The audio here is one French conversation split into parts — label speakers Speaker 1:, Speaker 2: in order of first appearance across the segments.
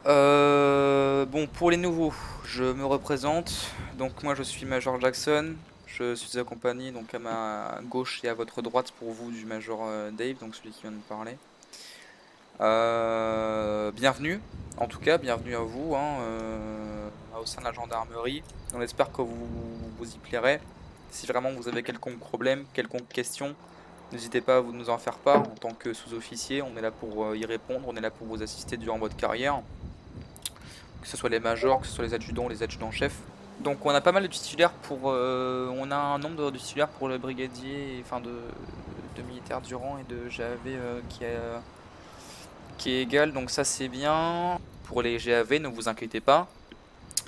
Speaker 1: Bon, pour les nouveaux, je me représente. Donc moi je suis Major Jackson. Je suis accompagné donc à ma gauche et à votre droite pour vous du Major Dave, donc celui qui vient de parler. Bienvenue, en tout cas, bienvenue à vous au sein de la gendarmerie. On espère que vous y plairez. Si vraiment vous avez quelconque problème, quelconque question, n'hésitez pas à nous en faire part. En tant que sous-officier, on est là pour y répondre, on est là pour vous assister durant votre carrière. Que ce soit les majors, que ce soit les adjudants-chefs. Donc on a pas mal de titulaires pour... on a un nombre de titulaires pour le brigadier, enfin de militaires du rang et de GAV qui est égal, donc ça c'est bien. Pour les GAV, ne vous inquiétez pas,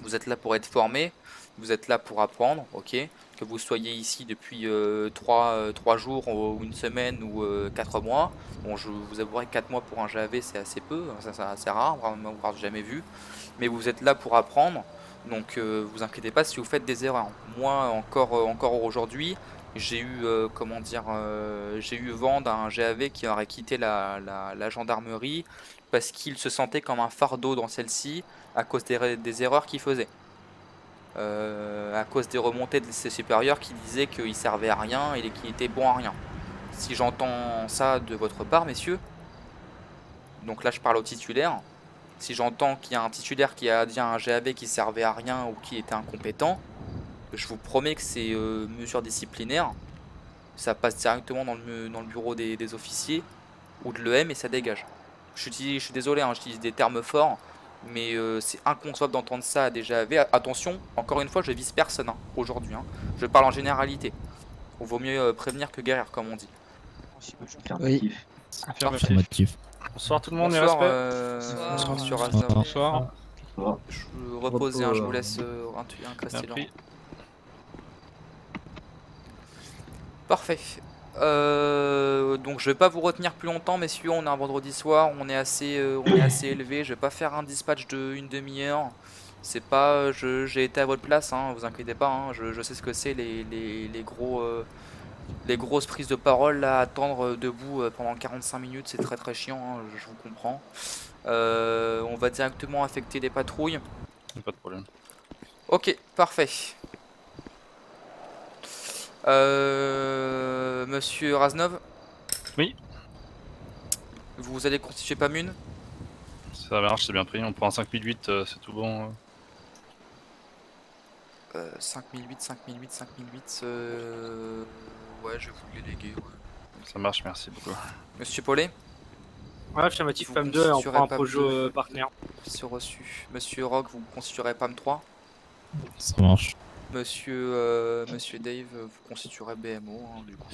Speaker 1: vous êtes là pour être formé, vous êtes là pour apprendre, ok. Que vous soyez ici depuis 3 jours ou une semaine ou 4 mois. Bon, je vous avouerai que 4 mois pour un GAV c'est assez peu, ça c'est assez rare, voire jamais vu. Mais vous êtes là pour apprendre, donc vous inquiétez pas si vous faites des erreurs. Moi encore aujourd'hui, j'ai eu j'ai eu vent d'un GAV qui aurait quitté la gendarmerie parce qu'il se sentait comme un fardeau dans celle-ci à cause des erreurs qu'il faisait. À cause des remontées de ses supérieurs qui disaient qu'il servait à rien et qu'il était bon à rien. Si j'entends ça de votre part, messieurs, donc là je parle au titulaire, si j'entends qu'il y a un titulaire qui a dit à un GAV qui servait à rien ou qui était incompétent, je vous promets que c'est mesures disciplinaires, ça passe directement dans le bureau des officiers ou de l'EM et ça dégage. Je suis désolé, j'utilise des termes forts, mais c'est inconcevable d'entendre ça à des GAV. Attention, encore une fois, je vise personne aujourd'hui. Je parle en généralité. Il vaut mieux prévenir que guérir, comme on dit.
Speaker 2: Oui.
Speaker 3: Affirmatif.
Speaker 4: Bonsoir tout le monde,
Speaker 1: Bonsoir, monsieur Raznov.
Speaker 4: Bonsoir.
Speaker 1: Je reposez, je vous laisse increster là. Parfait. Donc je vais pas vous retenir plus longtemps, messieurs. On est un vendredi soir, on est assez élevé. Je vais pas faire un dispatch de une demi-heure. C'est pas, j'ai été à votre place, vous inquiétez pas. Je sais ce que c'est les grosses prises de parole là, attendre debout pendant 45 minutes, c'est très chiant. Je vous comprends. On va directement affecter les patrouilles.
Speaker 4: Pas de problème.
Speaker 1: Ok, parfait. Monsieur Raznov?
Speaker 4: Oui.
Speaker 1: Vous allez constituer PAMUN?
Speaker 4: Ça marche, c'est bien pris. On prend un 5008, c'est tout bon.
Speaker 1: 5008. Ouais, je vais vous le déléguer. Ouais.
Speaker 4: Ça marche, merci beaucoup.
Speaker 1: Monsieur Paulet?
Speaker 2: Ouais, affirmatif PAM 2 et on prend un projet partenaire.
Speaker 1: C'est reçu. Monsieur Rock, vous constituerez PAM 3?
Speaker 3: Ça marche.
Speaker 1: Monsieur Dave, vous constituerez BMO, du coup.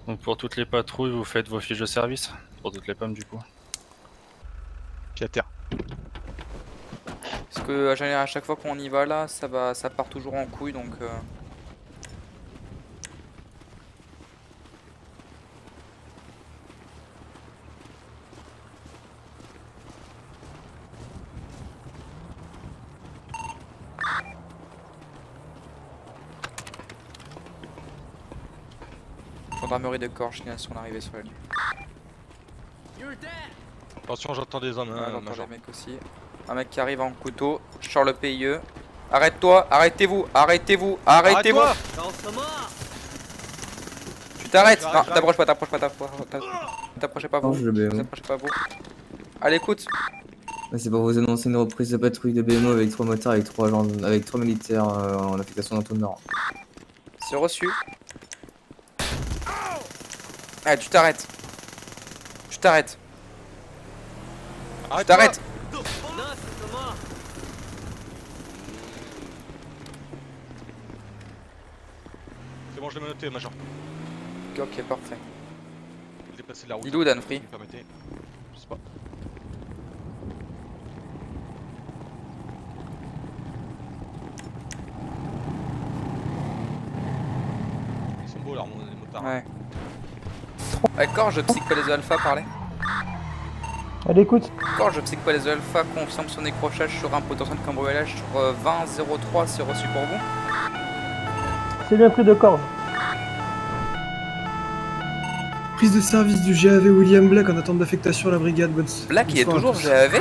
Speaker 4: Donc pour toutes les patrouilles, vous faites vos fiches de service? Pour toutes les PAM du coup.
Speaker 5: Puis à terre.
Speaker 1: Parce que à chaque fois qu'on y va là, ça part toujours en couille, donc... Gendarmerie de Corps, signalation d'arrivée sur la ligne.
Speaker 5: Attention, j'entends des hommes.
Speaker 1: J'entends les mecs aussi. Un mec qui arrive en couteau, Charles le PIE. Arrête-toi, arrêtez-vous. Tu t'arrêtes. Non, t'approches pas. T'approchez pas vous. T'approchez pas vous. Allez, écoute.
Speaker 6: C'est pour vous annoncer une reprise de patrouille de BMO avec 3 motards, avec 3 militaires en affectation dans tout le nord.
Speaker 1: C'est reçu. Allez, tu t'arrêtes. Tu t'arrêtes.
Speaker 5: C'est bon, je l'ai noté, Major.
Speaker 1: Ok, parfait.
Speaker 5: Déplacer la route.
Speaker 1: Il est où, Danfree?
Speaker 5: Permettez. Je sais pas. Ils sont beaux, là, les motards.
Speaker 1: Ouais. D'accord, je psyche pas les alpha, parlez.
Speaker 2: À l'écoute.
Speaker 1: D'accord, je psyche pas les alpha, confirme son décrochage sur un potentiel cambriolage sur 20-03, c'est reçu pour vous.
Speaker 2: C'est bien pris de corps.
Speaker 7: Prise de service du GAV William Black en attente d'affectation à la brigade.
Speaker 1: Black, il est toujours GAV?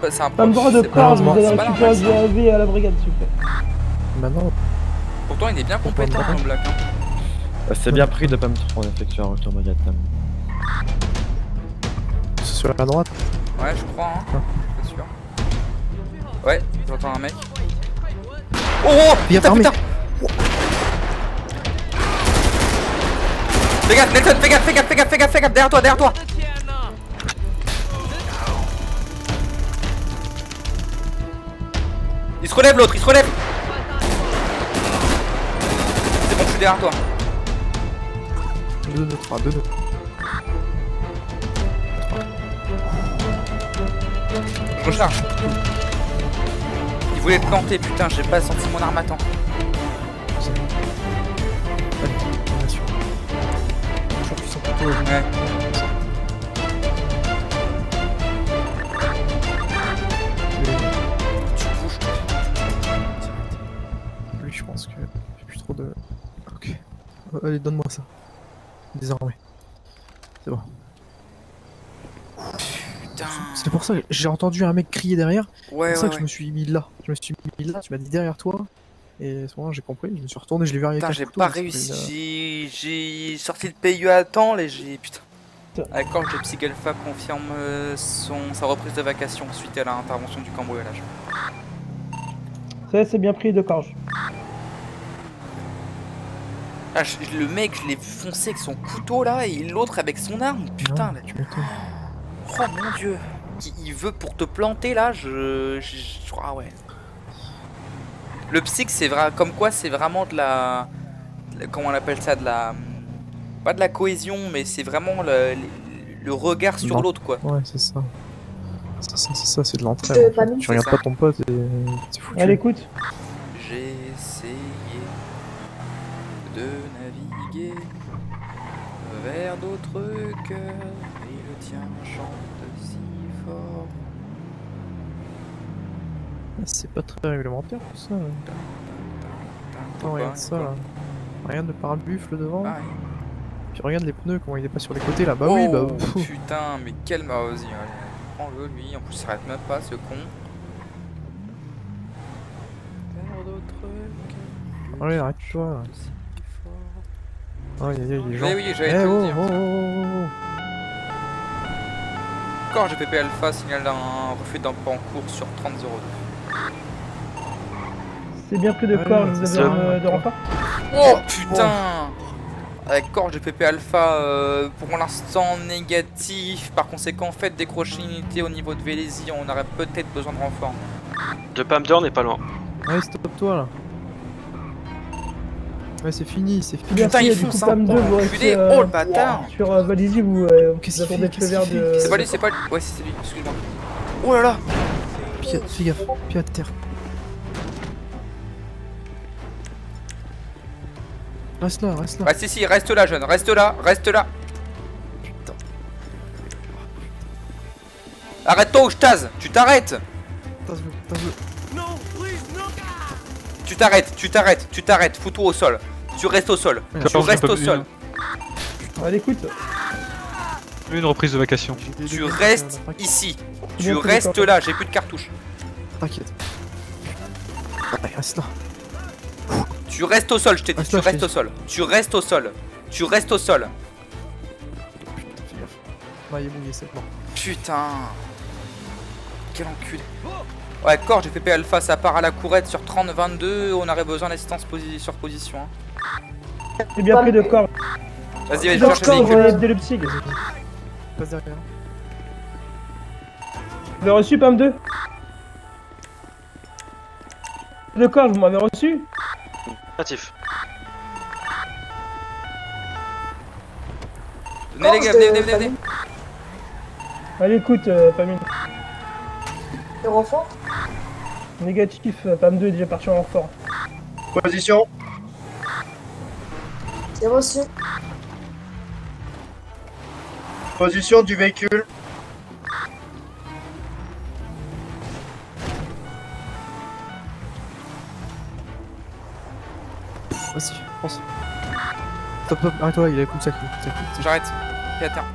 Speaker 1: c'est un
Speaker 7: Pas le droit de
Speaker 1: c'est
Speaker 7: corps,
Speaker 1: pas-
Speaker 7: vous allez
Speaker 1: c'est pas
Speaker 7: récupérer
Speaker 1: normal, ça.
Speaker 7: du AV à la brigade, s'il vous plaît.
Speaker 8: Bah non.
Speaker 1: Pourtant, il est bien compétent,
Speaker 8: pas.
Speaker 1: le Black. Hein.
Speaker 8: C'est bien pris de pas me prendre effectuer un retour brigade quand même. C'est sur la droite.
Speaker 1: Ouais, je crois, hein. Pas sûr. Ouais, j'entends un mec. Oh, oh putain, putain. Fais gaffe, Nelson, fais gaffe, fais gaffe, fais gaffe, fais gaffe, fais gaffe, derrière toi, derrière toi. Il se relève l'autre, il se relève. C'est bon, je suis derrière toi.
Speaker 8: 2, 2, 3, 2, 2.
Speaker 1: Je recharge. Il voulait te planter, putain, j'ai pas senti mon arme à temps. Ouais. Tu bouges.
Speaker 8: Lui, je pense que j'ai plus trop de. Ok. Allez, donne-moi ça. Désormais. C'est bon.
Speaker 1: Putain.
Speaker 8: C'est pour ça que j'ai entendu un mec crier derrière.
Speaker 1: Ouais,
Speaker 8: C'est pour ça
Speaker 1: ouais,
Speaker 8: que je
Speaker 1: ouais.
Speaker 8: me suis mis là. Je me suis mis là, tu m'as dit derrière toi. Et à ce moment-là, j'ai compris. Je me suis retourné, je l'ai vu arriver.
Speaker 1: Putain,
Speaker 8: avec
Speaker 1: j'ai
Speaker 8: un couteau,
Speaker 1: pas
Speaker 8: parce que
Speaker 1: réussi. J'ai sorti le PIE à temps, et j'ai. Putain. D'accord, le Psy Alpha confirme sa reprise de vacation suite à l'intervention du cambriolage.
Speaker 7: C'est bien pris de corps.
Speaker 1: Ah, le mec, je l'ai vu foncer avec son couteau là, et l'autre avec son arme. Putain, là.
Speaker 8: Tu m'étonnes.
Speaker 1: Oh mon dieu. Il veut pour te planter là, je crois, ouais. Le psych, c'est vrai, comme quoi c'est vraiment de la. Comment on appelle ça, de la. Pas de la cohésion, mais c'est vraiment le regard sur
Speaker 8: Non.
Speaker 1: l'autre, quoi.
Speaker 8: Ouais, c'est ça. C'est ça, c'est de l'entraide. En fait. Tu regardes
Speaker 1: ça.
Speaker 8: pas ton pote et c'est foutu.
Speaker 7: Allez, écoute.
Speaker 1: J'ai essayé de naviguer vers d'autres cœurs, et le tien chante si fort.
Speaker 8: C'est pas très réglementaire tout ça. Attends, regarde ça là. Regarde le pare-buffle devant.
Speaker 1: Ah, oui.
Speaker 8: Puis regarde les pneus, comment il est pas sur les côtés là. Bah
Speaker 1: Oh,
Speaker 8: oui, bah.
Speaker 1: putain, mais quel vas-y, allez, prends-le lui, en plus il s'arrête même pas ce con. Vers d'autres cœurs,
Speaker 8: Allez, arrête-toi là.
Speaker 1: si fort.
Speaker 8: Oh, y a des gens.
Speaker 1: Oui, oui, j'allais
Speaker 8: Eh,
Speaker 1: te le
Speaker 8: oh,
Speaker 1: dire.
Speaker 8: oh, oh, oh.
Speaker 1: Encore GPP Alpha signale un refus d'impôt en cours sur 30-02.
Speaker 7: C'est bien pris de
Speaker 8: Ouais,
Speaker 7: corps, vous
Speaker 8: c'est
Speaker 7: avez
Speaker 8: ça.
Speaker 7: de renfort.
Speaker 1: Oh putain. Avec corps GPP Alpha pour l'instant négatif, par conséquent faites décrocher une unité au niveau de Vélésie, on aurait peut-être besoin de renfort.
Speaker 9: De Pam 2 on n'est pas loin.
Speaker 8: Allez, stop-toi là. Ouais, c'est fini, c'est fini.
Speaker 1: Putain, il
Speaker 7: du coup,
Speaker 1: fonce,
Speaker 7: Pam 2, vous
Speaker 1: enculé.
Speaker 7: restez,
Speaker 1: Oh le bâtard.
Speaker 7: Sur Valizy, vous
Speaker 8: Qu'est-ce qu'il
Speaker 7: attendez
Speaker 8: fait,
Speaker 7: le feu vert
Speaker 8: qu'est-ce qu'il
Speaker 7: de...
Speaker 8: fait
Speaker 1: C'est pas lui, c'est pas lui. Ouais, c'est lui, excuse-moi. Oh là là.
Speaker 8: Pied, fais gaffe, pied à terre. Reste là, reste là.
Speaker 1: Ah si, reste là jeune, reste là, reste là.
Speaker 8: Putain.
Speaker 1: Arrête-toi ou je tase, tu t'arrêtes.
Speaker 8: Tasse-le.
Speaker 1: Tu t'arrêtes, fous-toi au sol. Tu restes au sol, tu restes au sol.
Speaker 7: Allez, écoute.
Speaker 5: Une reprise de vacation.
Speaker 1: Tu restes ici. Tu restes là, j'ai plus de cartouches.
Speaker 8: T'inquiète. Allez, reste là.
Speaker 1: Tu restes au sol, je t'ai dit,
Speaker 8: Reste
Speaker 1: tu
Speaker 8: là, je
Speaker 1: restes
Speaker 8: t'ai
Speaker 1: au sol. Tu restes au sol. Tu restes au sol.
Speaker 8: Putain, fais gaffe. Ouais, il est mouillé, c'est mort.
Speaker 1: Putain. Quel enculé. Ouais, corps, j'ai fait P Alpha, ça part à la courette sur 30-22. On aurait besoin d'assistance sur position. Hein.
Speaker 7: C'est bien pris de corps.
Speaker 1: Vas-y, vas-y,
Speaker 7: De
Speaker 1: cherche le
Speaker 7: corps,
Speaker 1: véhicule.
Speaker 7: dès le psy.
Speaker 8: Passe derrière.
Speaker 7: Vous avez reçu Pam 2? De corps, vous m'avez reçu?
Speaker 9: Natif.
Speaker 1: Venez les gars, venez.
Speaker 7: Allez, écoute, Pam 1.
Speaker 10: Le renfort?
Speaker 7: Négatif, Pam 2 est déjà parti en renfort.
Speaker 10: Position. C'est reçu. Position du véhicule.
Speaker 8: Vas-y, pense. Stop, arrête-toi, il a le coup de sac.
Speaker 1: J'arrête. Fais à terre.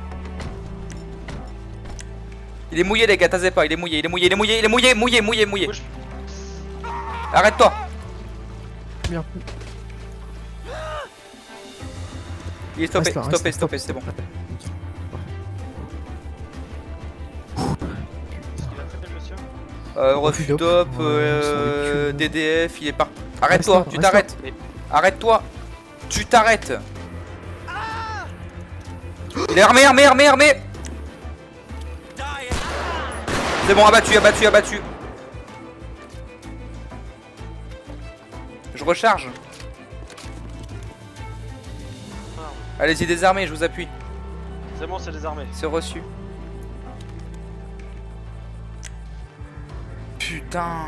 Speaker 1: Il est mouillé les gars, tasez pas, il est mouillé, mouillé. Arrête-toi.
Speaker 8: Bien.
Speaker 1: Il est stoppé,
Speaker 8: Reste là,
Speaker 1: stoppé, c'est bon. Refus d'op, DDF, il est pas. Arrête-toi, tu t'arrêtes. Arrête-toi. Tu t'arrêtes. Il est armé. C'est bon, abattu. Je recharge. Allez-y, désarmez, je vous appuie.
Speaker 9: C'est bon, c'est désarmé.
Speaker 1: C'est reçu. Putain.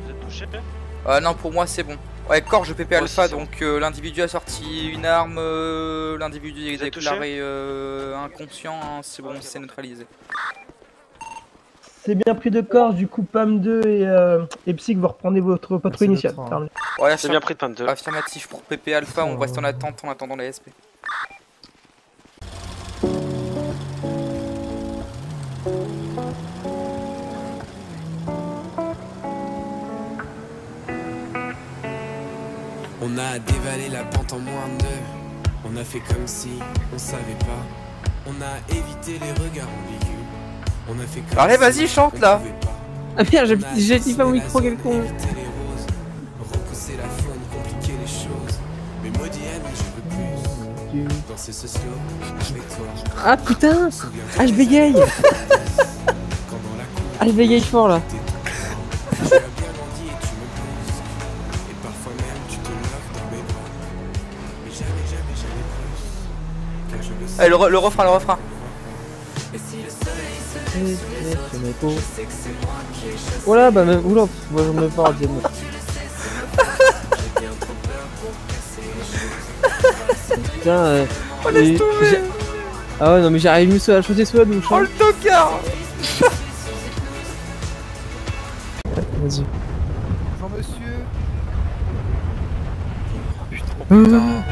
Speaker 9: Vous êtes touché?
Speaker 1: Non, pour moi c'est bon. Ouais, Corge PP
Speaker 9: Moi
Speaker 1: Alpha,
Speaker 9: aussi,
Speaker 1: donc l'individu a sorti une arme, l'individu est
Speaker 9: Vous êtes
Speaker 1: déclaré inconscient, hein, c'est bon, c'est neutralisé.
Speaker 7: C'est bien pris de corps, du coup PAM 2 et Psych, vous reprenez votre patrouille initiale.
Speaker 1: Ouais,
Speaker 9: C'est bien pris de PAM 2.
Speaker 1: Affirmatif pour PP Alpha, on reste en attente en attendant les SP.
Speaker 11: On a dévalé la pente en moins de 2. On a fait comme si on savait pas. On a évité les regards ambigus. On a fait comme
Speaker 1: allez, vas-y, chante là.
Speaker 8: Ah merde, j'ai dit pas au micro quel con.
Speaker 11: Repousser la faune, compliquer les choses. Mais maudit ami, je veux plus danser ce slow avec toi.
Speaker 8: Ah putain. Ah je bégaye. Ah je bégaye fort là.
Speaker 1: Allez, le refrain.
Speaker 8: Voilà, bah même. Oula, moi j'en ai pas dire. Putain, ah ouais, non, mais j'arrive mieux à chanter sous la douche.
Speaker 1: Oh le tocard.
Speaker 8: Vas-y.
Speaker 12: Bonjour monsieur.
Speaker 1: Putain.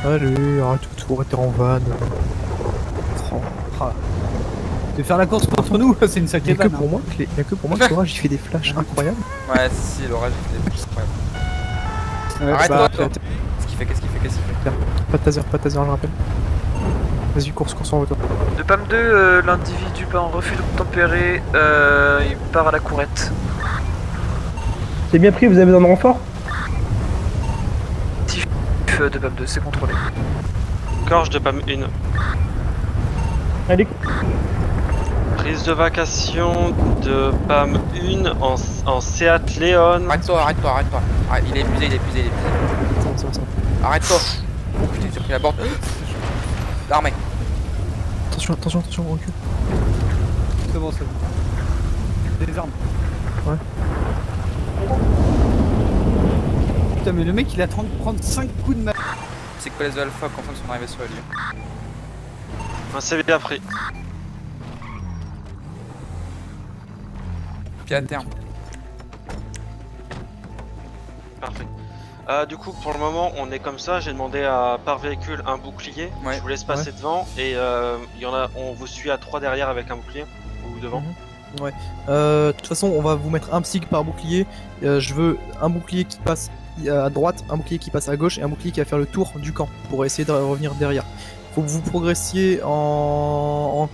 Speaker 8: Allez, arrête tout, arrêtez en vanne.
Speaker 12: De faire la course contre nous, c'est une sacrée vanne.
Speaker 8: Il y a que pour moi que l'orage il fait des flashs incroyables.
Speaker 1: Ouais, si, l'orage il fait des flashs incroyables. Arrête-toi, toi. Qu'est-ce qu'il fait
Speaker 8: Pas de taser, je rappelle. Vas-y, course en retour.
Speaker 2: De PAM 2, l'individu en refus d'obtempérer, il part à la courette.
Speaker 7: C'est bien pris, vous avez besoin de renfort?
Speaker 2: De PAM 2, c'est contrôlé.
Speaker 9: Corge de PAM 1.
Speaker 7: Allez.
Speaker 9: Prise de vacation de PAM 1 en Seat Leon.
Speaker 1: Arrête-toi. Ah, il est épuisé.
Speaker 8: Ça.
Speaker 1: Arrête-toi. Oh putain, j'ai pris la borde. L'armée.
Speaker 8: Attention, recule.
Speaker 12: C'est bon. Des armes.
Speaker 8: Ouais.
Speaker 12: Putain, mais le mec il attend de prendre 5 coups de ma.
Speaker 1: C'est que les Alpha confirment son arrivée sur le lieu.
Speaker 9: C'est bien pris.
Speaker 1: Puis à terme.
Speaker 9: Parfait. Du coup, pour le moment, on est comme ça. J'ai demandé par véhicule un bouclier.
Speaker 1: Ouais.
Speaker 9: Je vous laisse passer devant et il y en a. On vous suit à 3 derrière avec un bouclier ou devant.
Speaker 8: Ouais. De toute façon, on va vous mettre un psych par bouclier. Je veux un bouclier qui passe à droite, un bouclier qui passe à gauche et un bouclier qui va faire le tour du camp pour essayer de revenir derrière. Faut que vous progressiez en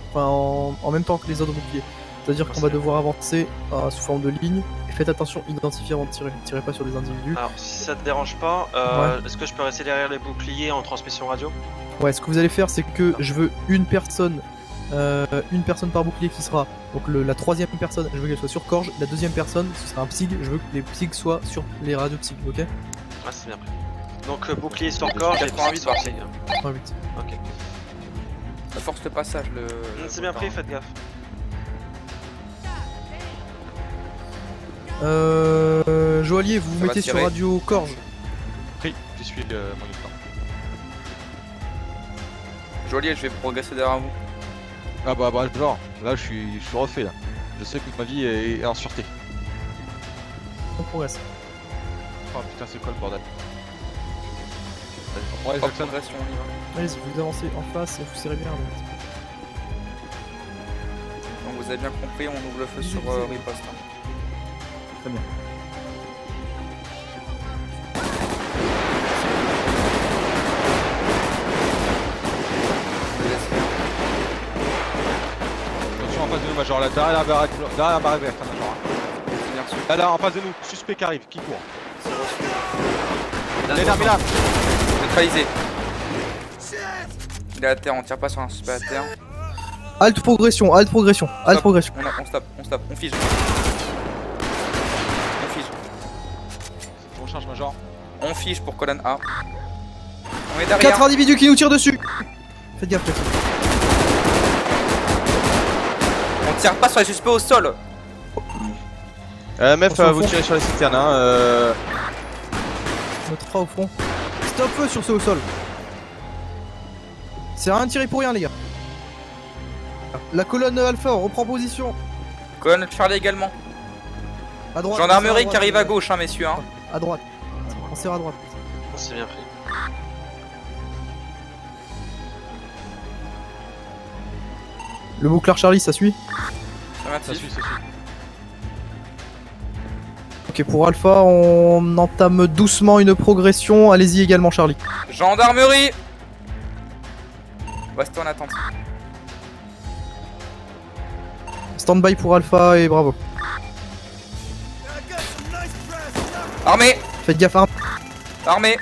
Speaker 8: même temps que les autres boucliers. C'est-à-dire qu'on va devoir avancer sous forme de ligne. Et faites attention, identifiez avant de tirer. Tirez pas sur des individus.
Speaker 9: Alors, si ça te dérange pas, est-ce que je peux rester derrière les boucliers en transmission radio?
Speaker 8: Ouais, ce que vous allez faire, c'est que je veux une personne par bouclier qui sera. Donc la troisième personne, je veux qu'elle soit sur Corge. La deuxième personne, ce sera un psyg. Je veux que les psygs soient sur les radios psyg, ok?
Speaker 9: Ah, c'est bien pris. Donc, bouclier sur Corge et 88 sur psyg.
Speaker 8: 88.
Speaker 9: Ok.
Speaker 1: Ça force le passage,
Speaker 9: C'est bien pris, faites gaffe.
Speaker 8: Joaillier, vous vous mettez sur radio Corge.
Speaker 5: Pris, je suis mon lieutenant.
Speaker 1: Joaillier, je vais progresser derrière vous.
Speaker 5: Ah bah genre, là je suis refait là. Je sais que ma vie est en sûreté.
Speaker 8: On progresse.
Speaker 5: Oh putain, c'est quoi le bordel?
Speaker 1: Ouais, progression, on y va.
Speaker 8: Allez-y, vous avancez en face et vous serrez bien.
Speaker 1: Donc vous avez bien compris, on ouvre le feu sur riposte. Hein.
Speaker 6: Très bien.
Speaker 5: Attention en face de nous, Major, là, derrière la barre verte, hein, Major. Là, en face de nous, suspect qui arrive, qui court.
Speaker 1: Mais là, neutralisé. Il est à terre, on tire pas sur un suspect à terre.
Speaker 8: Halt progression, halt progression, halt progression.
Speaker 1: On stoppe, on fige. On fige.
Speaker 5: On change, Major.
Speaker 1: On fige pour colonne A. On est derrière.
Speaker 8: 4 individus qui nous tirent dessus. Faites gaffe, les filles.
Speaker 1: On tire pas sur les suspects au sol.
Speaker 5: Meuf, vous tirez sur les citernes, hein.
Speaker 8: Notre 3 au front. Stop feu sur ceux au sol. C'est rien de tirer pour rien, les gars. La colonne Alpha reprend position.
Speaker 1: Colonne Charlie également.
Speaker 8: À droite.
Speaker 1: Gendarmerie qui arrive à gauche, hein, messieurs. Hein.
Speaker 8: À droite. On serre à droite.
Speaker 9: On s'est bien pris.
Speaker 8: Le bouclard Charlie, ça suit?
Speaker 5: Ça suit, ça suit.
Speaker 8: Ok, pour Alpha, on entame doucement une progression. Allez-y également, Charlie.
Speaker 1: Gendarmerie. Restez en attente.
Speaker 8: Stand-by pour Alpha et bravo.
Speaker 1: Armée.
Speaker 8: Faites gaffe, hein.
Speaker 1: Armée.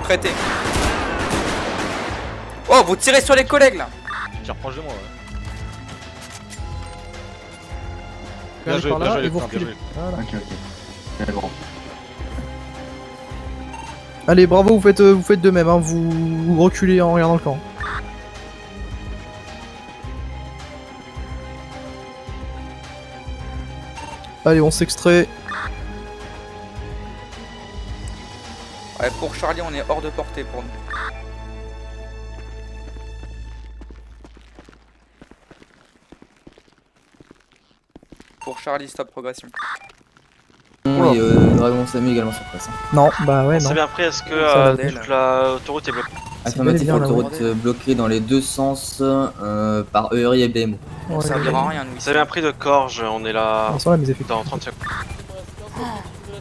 Speaker 1: Prêtez. Oh, vous tirez sur les collègues là.
Speaker 5: Je tire proche de moi, ouais.
Speaker 8: Bien joué,
Speaker 5: bien joué,
Speaker 8: et vous
Speaker 5: bien
Speaker 8: reculez.
Speaker 5: joué.
Speaker 8: Voilà.
Speaker 10: Ok. Bon.
Speaker 8: Allez, bravo, vous faites de même, hein. Vous reculez en regardant le camp. Allez, on s'extrait.
Speaker 1: Ouais, pour Charlie, on est hors de portée pour nous. Pour Charlie, stop progression.
Speaker 6: Oui, Dragon Samy également sur place. Hein.
Speaker 8: Non, bah ouais, non.
Speaker 9: C'est bien pris, est-ce que toute l'autoroute est bloquée?
Speaker 6: Affirmatif, autoroute bloquée dans les deux sens par ERI et BMO.
Speaker 1: On servira à rien, nous.
Speaker 9: C'est bien pris de Corge, on est là
Speaker 8: On sent là, mes effets.
Speaker 9: dans 30 secondes.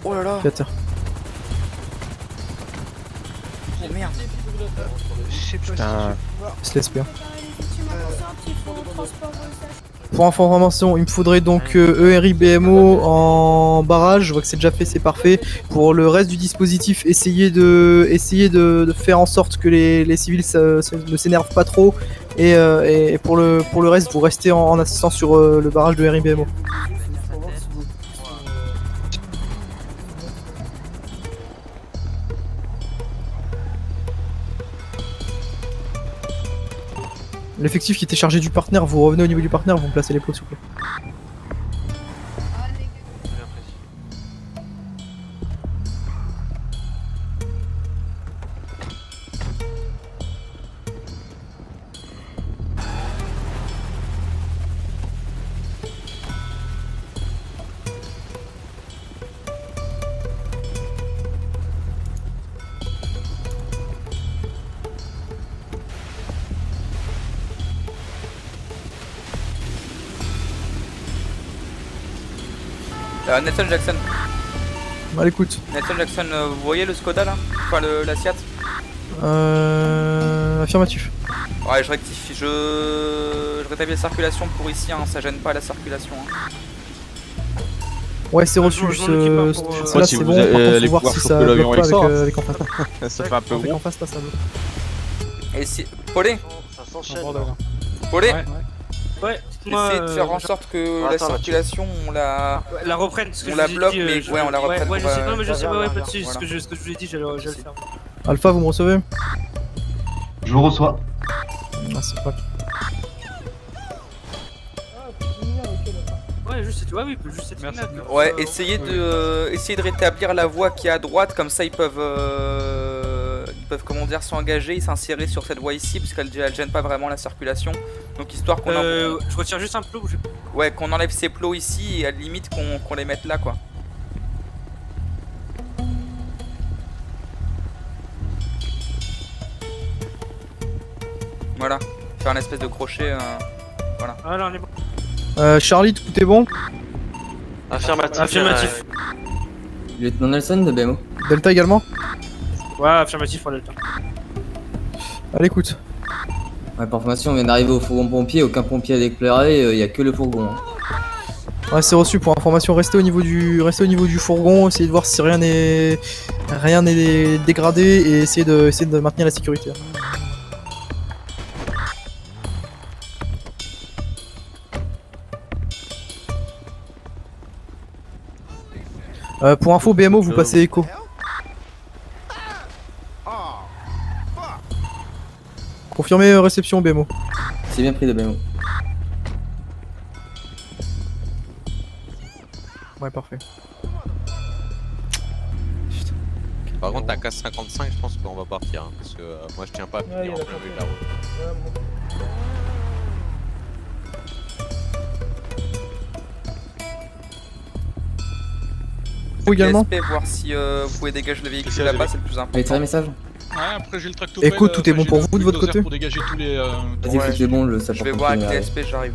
Speaker 1: Oh là là. Oh merde.
Speaker 5: Putain.
Speaker 8: Se laisse bien. Pour information, il me faudrait donc ERI BMO en barrage. Je vois que c'est déjà fait, c'est parfait. Pour le reste du dispositif, essayez de faire en sorte que les civils ne s'énervent pas trop. Et pour le reste, vous restez en assistance sur le barrage de ERI BMO. L'effectif qui était chargé du partenaire, vous revenez au niveau du partenaire, vous me placez les plots s'il vous plaît.
Speaker 1: Nelson Jackson.
Speaker 8: À l'écoute.
Speaker 1: Nelson Jackson, vous voyez le Skoda là? Enfin la Seat?
Speaker 8: Affirmatif.
Speaker 1: Ouais, je rectifie, je rétablis la circulation pour ici, hein, ça gêne pas la circulation. Hein.
Speaker 8: Ouais, c'est reçu, là c'est bon, par contre faut voir si ça bloque pas avec en face.
Speaker 5: Ça fait un peu
Speaker 8: avec
Speaker 5: gros.
Speaker 8: en face là ça bloque.
Speaker 1: Et si... Paulé?
Speaker 9: Ça s'enchaîne.
Speaker 1: Paulé?
Speaker 12: Ouais,
Speaker 1: essayez de faire en sorte que la circulation, on la
Speaker 12: reprenne.
Speaker 1: On la bloque, mais ouais, on la reprenne.
Speaker 12: Ouais, je sais, non, mais je sais, ouais, pas de soucis. Ce que je vous ai dit, j'allais le faire.
Speaker 8: Alpha, vous me recevez?
Speaker 10: Je vous reçois.
Speaker 8: Ah, c'est pas.
Speaker 12: Ouais, juste cette, ouais, oui, juste cette ligne-là.
Speaker 1: Ouais, essayez de rétablir la voie qui est à droite, comme ça ils peuvent comment dire s'engager et s'insérer sur cette voie ici, parce qu'elle gêne pas vraiment la circulation. Donc histoire qu'on
Speaker 12: je retire juste un plot.
Speaker 1: Ouais, qu'on enlève ces plots ici et à la limite qu'on les mette là quoi. Voilà, faire un espèce de crochet. Voilà.
Speaker 12: Alors, on est bon.
Speaker 8: Charlie, tout est bon?
Speaker 9: Affirmatif.
Speaker 12: Affirmatif.
Speaker 6: Lieutenant Nelson de BMO.
Speaker 8: Delta également?
Speaker 12: Ouais, affirmatif pour Delta.
Speaker 8: À l'écoute.
Speaker 6: Ouais, par information, on vient d'arriver au fourgon pompier, aucun pompier à éclairer, il y a que le fourgon. Hein.
Speaker 8: Ouais, c'est reçu. Pour information, restez au niveau du fourgon, essayez de voir si rien n'est dégradé et essayez de maintenir la sécurité. Pour info, BMO, vous passez écho. Confirmez réception BMO.
Speaker 6: C'est bien pris de BMO.
Speaker 8: Ouais, parfait.
Speaker 5: Par contre, à K55, je pense qu'on va partir. Hein, parce que moi, je tiens pas à finir en plein milieu de la route.
Speaker 8: Vous également?
Speaker 1: PSP, voir si vous pouvez dégager le véhicule là-bas, c'est le plus important.
Speaker 6: Allez, tirez message.
Speaker 13: Ouais, après j'ai le tracto.
Speaker 8: Écoute, tout est bon pour vous de votre côté?
Speaker 13: Pour dégager tous les.
Speaker 6: Vas-y, foutez bon, le
Speaker 1: Je
Speaker 6: sapeur.
Speaker 1: vais voir avec PSP, j'arrive.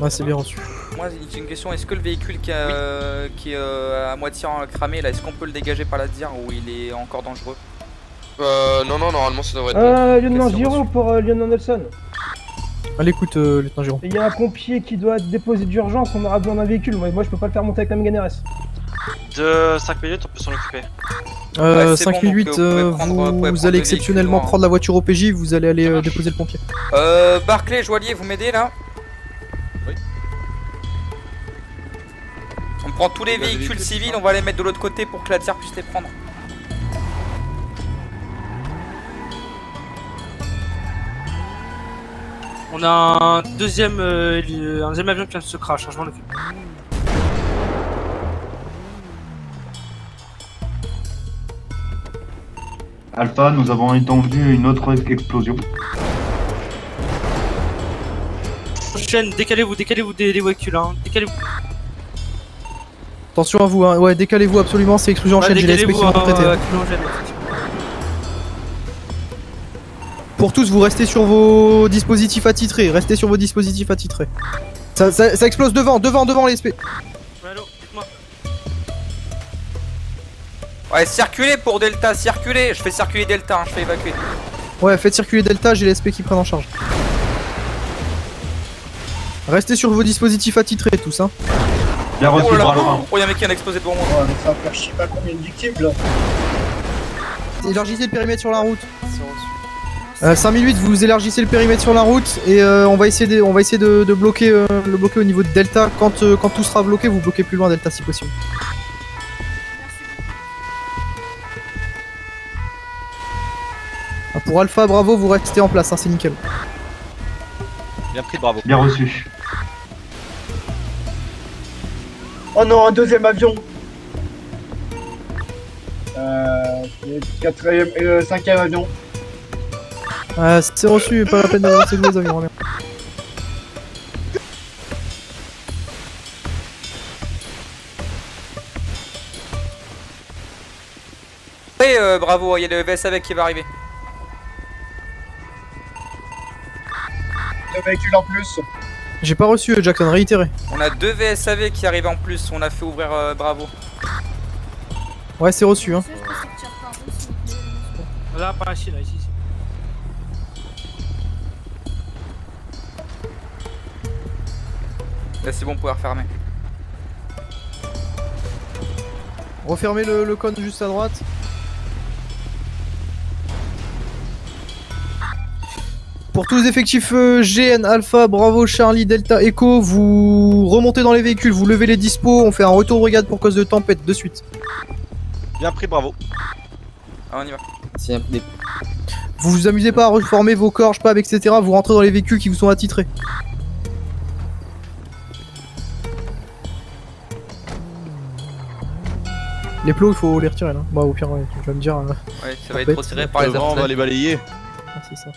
Speaker 8: Ouais, c'est bien reçu.
Speaker 1: Moi, j'ai une question, est-ce que le véhicule qui est à moitié cramé là, est-ce qu'on peut le dégager par la dire ou il est encore dangereux?
Speaker 14: Non, normalement ça devrait être bon.
Speaker 7: Lieutenant Giro pour Lieutenant Nelson.
Speaker 8: À l'écoute, lieutenant Giro.
Speaker 7: Il y a un pompier qui doit être déposé d'urgence, on aura besoin d'un véhicule. Moi, je peux pas le faire monter avec la Mégane RS.
Speaker 9: De 5 minutes, on peut s'en occuper.
Speaker 8: 5008, vous allez exceptionnellement prendre la voiture au PJ, vous allez aller déposer le pompier.
Speaker 1: Barclay, joaillier, vous m'aidez là?
Speaker 5: Oui.
Speaker 1: On prend tous les véhicules civils, on va les mettre de l'autre côté pour que la tire puisse les prendre.
Speaker 12: On a un deuxième avion qui vient de se crash, je m'en occupe.
Speaker 10: Alpha, nous avons entendu une autre explosion.
Speaker 12: Prochaine, décalez-vous des véhicules, hein. Décalez-vous.
Speaker 8: Attention à vous, hein. Ouais, décalez-vous absolument, c'est explosion en chaîne, j'ai l'esprit qui vont traiter. Pour tous, vous restez sur vos dispositifs attitrés, restez sur vos dispositifs attitrés. Ça explose devant les SP.
Speaker 12: Allô, dites-moi.
Speaker 1: Ouais, circulez pour Delta, circulez. Je fais circuler Delta, hein, je fais évacuer.
Speaker 8: Ouais, faites circuler Delta, j'ai les SP qui prennent en charge. Restez sur vos dispositifs attitrés tous, hein.
Speaker 10: Bien reçu,
Speaker 1: oh, y'a un mec qui a explosé devant moi.
Speaker 15: Ouais, mais ça va faire je sais pas combien de victimes là.
Speaker 8: Élargissez le périmètre sur la route. 5008, vous élargissez le périmètre sur la route et on va essayer de bloquer le bloquer au niveau de Delta. Quand tout sera bloqué, vous bloquez plus loin Delta si possible. Pour Alpha, bravo, vous restez en place, hein, c'est nickel.
Speaker 5: Bien pris, bravo.
Speaker 10: Bien reçu.
Speaker 15: Oh non, un deuxième avion. Cinquième avion.
Speaker 8: C'est reçu, pas la peine d'avancer tous les avions. Merde.
Speaker 1: Ouais, bravo, il y a le VSAV qui va arriver.
Speaker 15: Deux véhicules en plus.
Speaker 8: J'ai pas reçu, Jackson, réitéré.
Speaker 1: On a 2 VSAV qui arrivent en plus, on a fait ouvrir bravo.
Speaker 8: Ouais, c'est reçu, hein.
Speaker 12: Là, pas ici, là, ici.
Speaker 1: Là, c'est bon, on peut refermer.
Speaker 8: Refermez le cône juste à droite. Pour tous les effectifs GN, Alpha, Bravo, Charlie, Delta, Echo, vous remontez dans les véhicules, vous levez les dispos, on fait un retour brigade pour cause de tempête, de suite.
Speaker 5: Bien pris, bravo.
Speaker 1: Ah, on y va.
Speaker 8: Vous vous amusez pas à reformer vos corps, pas etc. Vous rentrez dans les véhicules qui vous sont attitrés. Les plots, il faut les retirer là. Bah, au pire, ouais, tu vas me dire.
Speaker 1: Ouais, ça va être retiré par les
Speaker 5: on va les balayer.
Speaker 8: Ah, c'est ça.